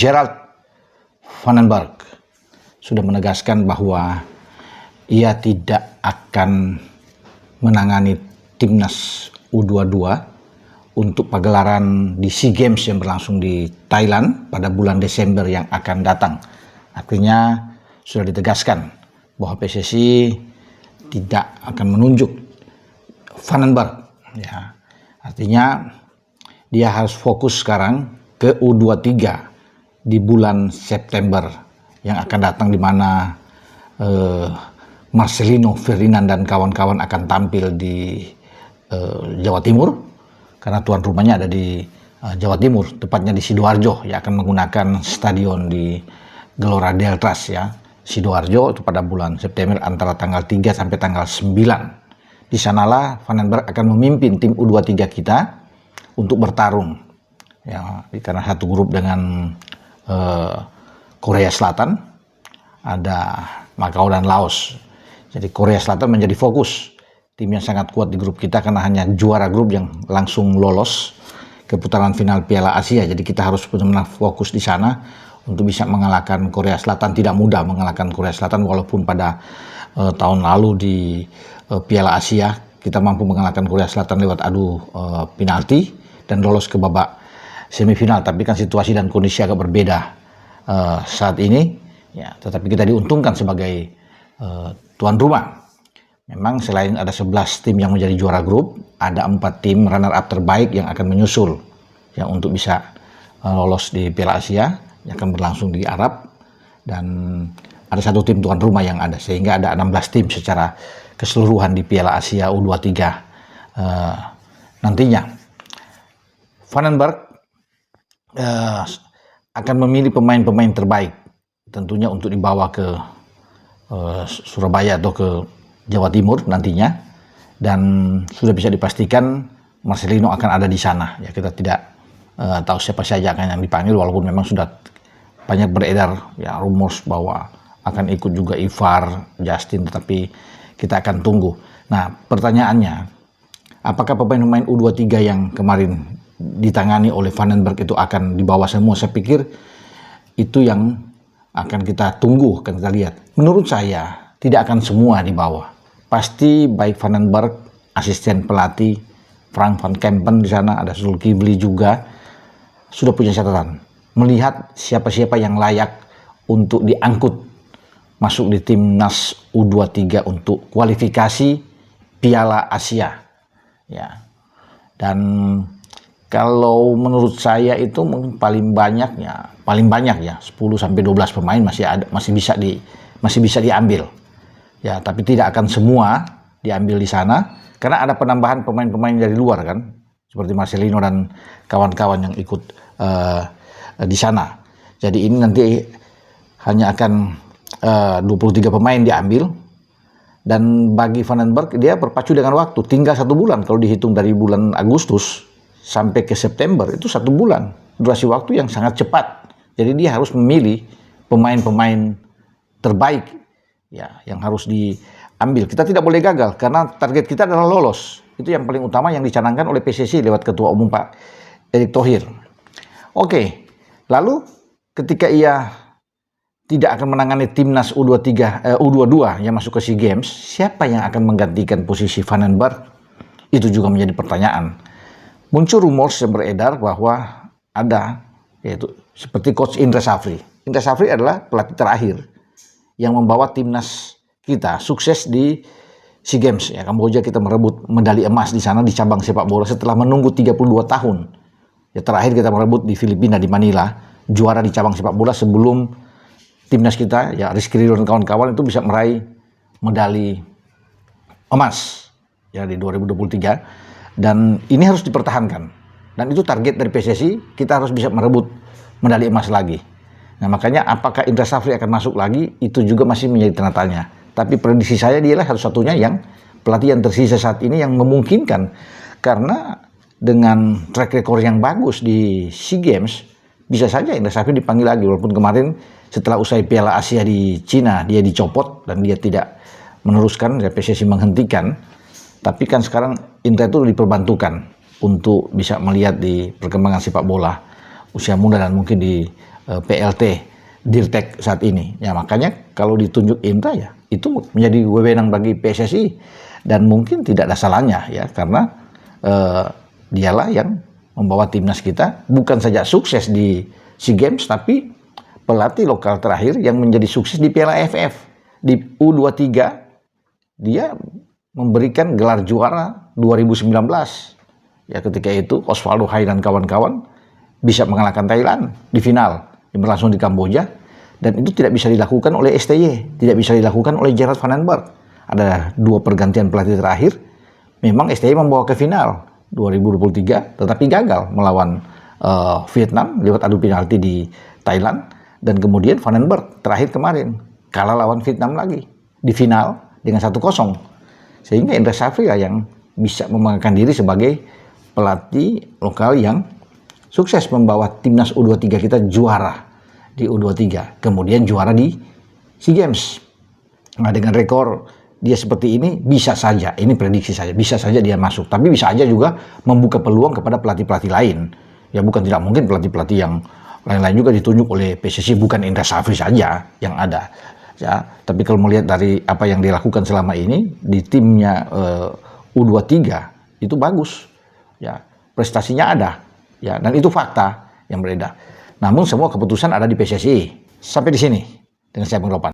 Gerard Vandenberg sudah menegaskan bahwa ia tidak akan menangani timnas U22 untuk pagelaran di SEA Games yang berlangsung di Thailand pada bulan Desember yang akan datang. Artinya sudah ditegaskan bahwa PSSI tidak akan menunjuk Vandenberg. Ya, artinya dia harus fokus sekarang ke U23 di bulan September yang akan datang, di mana Marcelino Ferdinand dan kawan-kawan akan tampil di Jawa Timur, karena tuan rumahnya ada di Jawa Timur, tepatnya di Sidoarjo, yang akan menggunakan stadion di Gelora Deltras ya, Sidoarjo, itu pada bulan September antara tanggal 3 sampai tanggal 9. Di sanalah Vandenberg akan memimpin tim U23 kita untuk bertarung ya, karena satu grup dengan Korea Selatan, ada Macau dan Laos. Jadi Korea Selatan menjadi fokus, tim yang sangat kuat di grup kita karena hanya juara grup yang langsung lolos ke putaran final Piala Asia. Jadi kita harus benar-benar fokus di sana untuk bisa mengalahkan Korea Selatan. Tidak mudah mengalahkan Korea Selatan, walaupun pada tahun lalu di Piala Asia kita mampu mengalahkan Korea Selatan lewat adu penalti dan lolos ke babak semifinal. Tapi kan situasi dan kondisi agak berbeda saat ini ya, tetapi kita diuntungkan sebagai tuan rumah. Memang selain ada 11 tim yang menjadi juara grup, ada 4 tim runner up terbaik yang akan menyusul yang untuk bisa lolos di Piala Asia yang akan berlangsung di Arab, dan ada 1 tim tuan rumah yang ada, sehingga ada 16 tim secara keseluruhan di Piala Asia U23 nantinya. Vandenberg akan memilih pemain-pemain terbaik tentunya untuk dibawa ke Surabaya atau ke Jawa Timur nantinya, dan sudah bisa dipastikan Marcelino akan ada di sana ya. Kita tidak tahu siapa saja akan yang dipanggil, walaupun memang sudah banyak beredar ya rumors bahwa akan ikut juga Ivar, Justin, tetapi kita akan tunggu. Nah, pertanyaannya, apakah pemain-pemain U23 yang kemarin ditangani oleh Vandenberg itu akan dibawa semua? Saya pikir itu yang akan kita tunggu, akan kita lihat. Menurut saya tidak akan semua dibawa. Pasti baik Vandenberg, asisten pelatih Frank van Kempen di sana, ada Zulkifli juga, sudah punya catatan melihat siapa-siapa yang layak untuk diangkut masuk di timnas U23 untuk kualifikasi Piala Asia ya. Dan kalau menurut saya itu paling banyak ya 10 sampai 12 pemain masih bisa diambil. Ya, tapi tidak akan semua diambil di sana karena ada penambahan pemain-pemain dari luar kan, seperti Marcelino dan kawan-kawan yang ikut di sana. Jadi ini nanti hanya akan 23 pemain diambil, dan bagi Vandenberg dia berpacu dengan waktu, tinggal 1 bulan. Kalau dihitung dari bulan Agustus sampai ke September itu 1 bulan, durasi waktu yang sangat cepat. Jadi dia harus memilih pemain-pemain terbaik ya yang harus diambil. Kita tidak boleh gagal karena target kita adalah lolos. Itu yang paling utama yang dicanangkan oleh PSSI lewat Ketua Umum Pak Erick Thohir. Oke, lalu ketika ia tidak akan menangani timnas U22 yang masuk ke SEA Games, siapa yang akan menggantikan posisi Vandenberg? Itu juga menjadi pertanyaan. Muncul rumors yang beredar bahwa ada, yaitu seperti Coach Indra Safri. Indra Safri adalah pelatih terakhir yang membawa timnas kita sukses di SEA Games ya. Kamboja kita merebut medali emas di sana di cabang sepak bola setelah menunggu 32 tahun. Ya, terakhir kita merebut di Filipina, di Manila, juara di cabang sepak bola sebelum timnas kita ya Rizky Ridho dan kawan-kawan itu bisa meraih medali emas ya di 2023, dan ini harus dipertahankan, dan itu target dari PSSI, kita harus bisa merebut medali emas lagi. Nah, makanya apakah Indra Safri akan masuk lagi itu juga masih menjadi tanda tanya, tapi prediksi saya dialah satu-satunya yang pelatih yang tersisa saat ini yang memungkinkan, karena dengan track record yang bagus di SEA Games bisa saja Indra Safri dipanggil lagi, walaupun kemarin setelah usai Piala Asia di Cina dia dicopot dan dia tidak meneruskan, PSSI menghentikan. Tapi kan sekarang Indra itu diperbantukan untuk bisa melihat di perkembangan sepak bola usia muda dan mungkin di PLT Dirtek saat ini. Ya makanya kalau ditunjuk Indra ya itu menjadi wewenang bagi PSSI dan mungkin tidak ada salahnya ya karena dialah yang membawa timnas kita bukan saja sukses di SEA Games tapi pelatih lokal terakhir yang menjadi sukses di Piala AFF di U23 dia memberikan gelar juara 2019 ya ketika itu Osvaldo Hai dan kawan-kawan bisa mengalahkan Thailand di final yang berlangsung di Kamboja dan itu tidak bisa dilakukan oleh STY, tidak bisa dilakukan oleh Gerard Van den Berg. Ada 2 pergantian pelatih terakhir memang STY membawa ke final 2023 tetapi gagal melawan Vietnam lewat adu penalti di Thailand dan kemudian Van den Berg terakhir kemarin kalah lawan Vietnam lagi di final dengan 1-0 sehingga Indra Safri yang bisa membanggakan diri sebagai pelatih lokal yang sukses membawa timnas U23 kita juara di U23 kemudian juara di SEA Games. Nah dengan rekor dia seperti ini bisa saja, ini prediksi saja, bisa saja dia masuk. Tapi bisa aja juga membuka peluang kepada pelatih-pelatih lain. Ya bukan tidak mungkin pelatih-pelatih yang lain-lain juga ditunjuk oleh PSSI, bukan Indra Safri saja yang ada. Ya, tapi kalau melihat dari apa yang dilakukan selama ini di timnya U23 itu bagus. Ya, prestasinya ada. Ya, dan itu fakta yang beredar. Namun semua keputusan ada di PSSI. Sampai di sini dengan saya Bung Ropan.